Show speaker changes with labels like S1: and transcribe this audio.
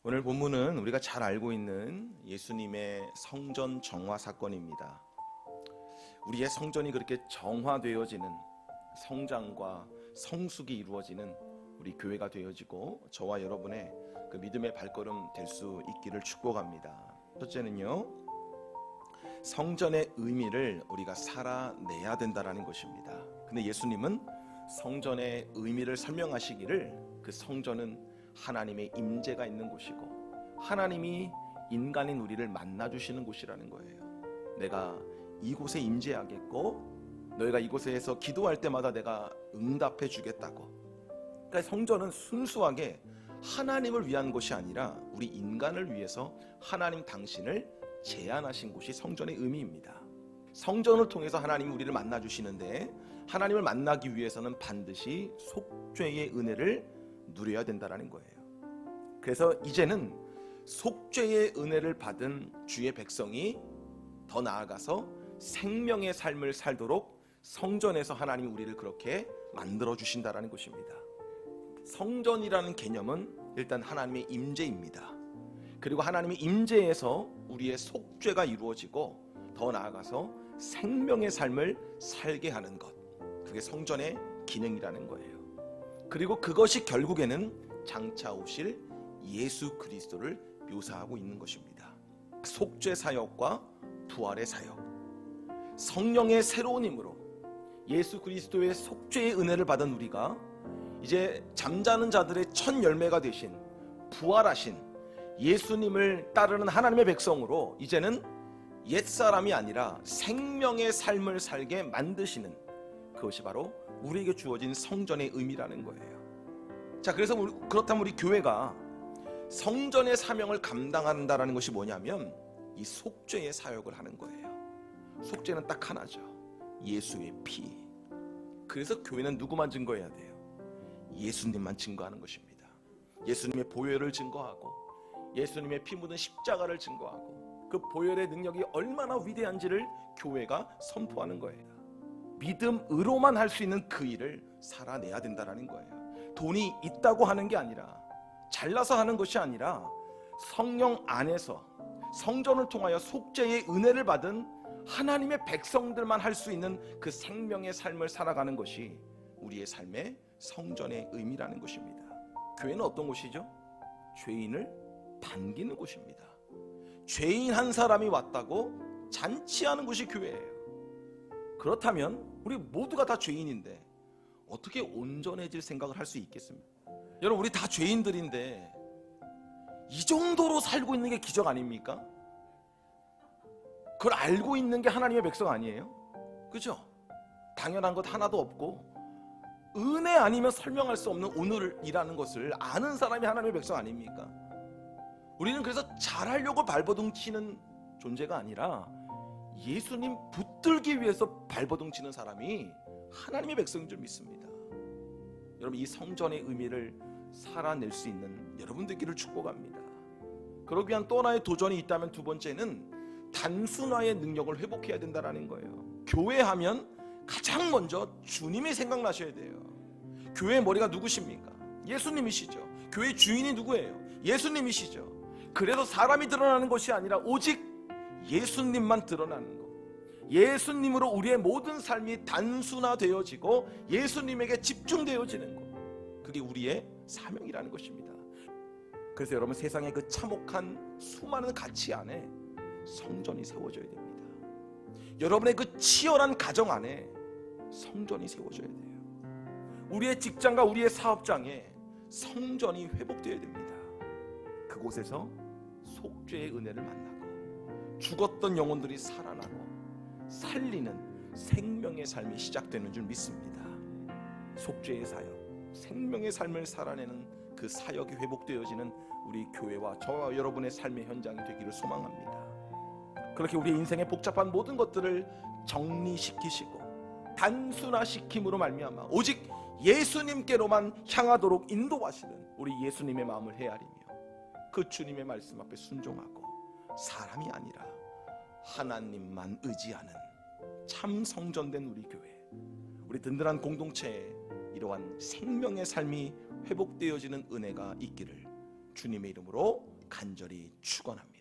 S1: 오늘 본문은 우리가 잘 알고 있는 예수님의 성전 정화 사건입니다. 우리의 성전이 그렇게 정화되어지는, 성장과 성숙이 이루어지는 우리 교회가 되어지고 저와 여러분의 그 믿음의 발걸음 될 수 있기를 축복합니다. 첫째는요, 성전의 의미를 우리가 살아내야 된다는 것입니다. 근데 예수님은 성전의 의미를 설명하시기를 그 성전은 하나님의 임재가 있는 곳이고 하나님이 인간인 우리를 만나주시는 곳이라는 거예요. 내가 이곳에 임재하겠고 너희가 이곳에서 기도할 때마다 내가 응답해 주겠다고. 그러니까 성전은 순수하게 하나님을 위한 것이 아니라 우리 인간을 위해서 하나님 당신을 제안하신 곳이 성전의 의미입니다. 성전을 통해서 하나님이 우리를 만나주시는데 하나님을 만나기 위해서는 반드시 속죄의 은혜를 누려야 된다는 거예요. 그래서 이제는 속죄의 은혜를 받은 주의 백성이 더 나아가서 생명의 삶을 살도록 성전에서 하나님이 우리를 그렇게 만들어 주신다는 것입니다. 성전이라는 개념은 일단 하나님의 임재입니다. 그리고 하나님의 임재에서 우리의 속죄가 이루어지고 더 나아가서 생명의 삶을 살게 하는 것, 그게 성전의 기능이라는 거예요. 그리고 그것이 결국에는 장차 오실 예수 그리스도를 묘사하고 있는 것입니다. 속죄 사역과 부활의 사역, 성령의 새로운 힘으로 예수 그리스도의 속죄의 은혜를 받은 우리가 이제 잠자는 자들의 첫 열매가 되신 부활하신 예수님을 따르는 하나님의 백성으로 이제는 옛사람이 아니라 생명의 삶을 살게 만드시는, 그것이 바로 우리에게 주어진 성전의 의미라는 거예요. 자, 그래서 그렇다면 우리 교회가 성전의 사명을 감당한다는 것이 뭐냐면 이 속죄의 사역을 하는 거예요. 속죄는 딱 하나죠. 예수의 피. 그래서 교회는 누구만 증거해야 돼요? 예수님만 증거하는 것입니다. 예수님의 보혈을 증거하고 예수님의 피 묻은 십자가를 증거하고 그 보혈의 능력이 얼마나 위대한지를 교회가 선포하는 거예요. 믿음으로만 할 수 있는 그 일을 살아내야 된다는 거예요. 돈이 있다고 하는 게 아니라, 잘나서 하는 것이 아니라 성령 안에서 성전을 통하여 속죄의 은혜를 받은 하나님의 백성들만 할 수 있는 그 생명의 삶을 살아가는 것이 우리의 삶의 성전의 의미라는 것입니다. 교회는 어떤 곳이죠? 죄인을 반기는 곳입니다. 죄인 한 사람이 왔다고 잔치하는 곳이 교회예요. 그렇다면 우리 모두가 다 죄인인데 어떻게 온전해질 생각을 할 수 있겠습니까? 여러분, 우리 다 죄인들인데 이 정도로 살고 있는 게 기적 아닙니까? 그걸 알고 있는 게 하나님의 백성 아니에요? 그죠? 당연한 것 하나도 없고 은혜 아니면 설명할 수 없는 오늘이라는 것을 아는 사람이 하나님의 백성 아닙니까? 우리는 그래서 잘하려고 발버둥 치는 존재가 아니라 예수님 붙들기 위해서 발버둥 치는 사람이 하나님의 백성인 줄 믿습니다. 여러분, 이 성전의 의미를 살아낼 수 있는 여러분 되기를 축복합니다. 그러기 위한 또 하나의 도전이 있다면 두 번째는 단순화의 능력을 회복해야 된다는 거예요. 교회하면 가장 먼저 주님이 생각나셔야 돼요. 교회의 머리가 누구십니까? 예수님이시죠. 교회의 주인이 누구예요? 예수님이시죠. 그래서 사람이 드러나는 것이 아니라 오직 예수님만 드러나는 것, 예수님으로 우리의 모든 삶이 단순화되어지고 예수님에게 집중되어지는 것, 그게 우리의 사명이라는 것입니다. 그래서 여러분, 세상의 그 참혹한 수많은 가치 안에 성전이 세워져야 됩니다. 여러분의 그 치열한 가정 안에 성전이 세워져야 돼요. 우리의 직장과 우리의 사업장에 성전이 회복되어야 됩니다. 그곳에서 속죄의 은혜를 만나고 죽었던 영혼들이 살아나고 살리는 생명의 삶이 시작되는 줄 믿습니다. 속죄의 사역, 생명의 삶을 살아내는 그 사역이 회복되어지는 우리 교회와 저와 여러분의 삶의 현장이 되기를 소망합니다. 그렇게 우리의 인생의 복잡한 모든 것들을 정리시키시고 단순화시킴으로 말미암아 오직 예수님께로만 향하도록 인도하시는 우리 예수님의 마음을 헤아리며 그 주님의 말씀 앞에 순종하고 사람이 아니라 하나님만 의지하는 참 성전된 우리 교회, 우리 든든한 공동체에 이러한 생명의 삶이 회복되어지는 은혜가 있기를 주님의 이름으로 간절히 축원합니다.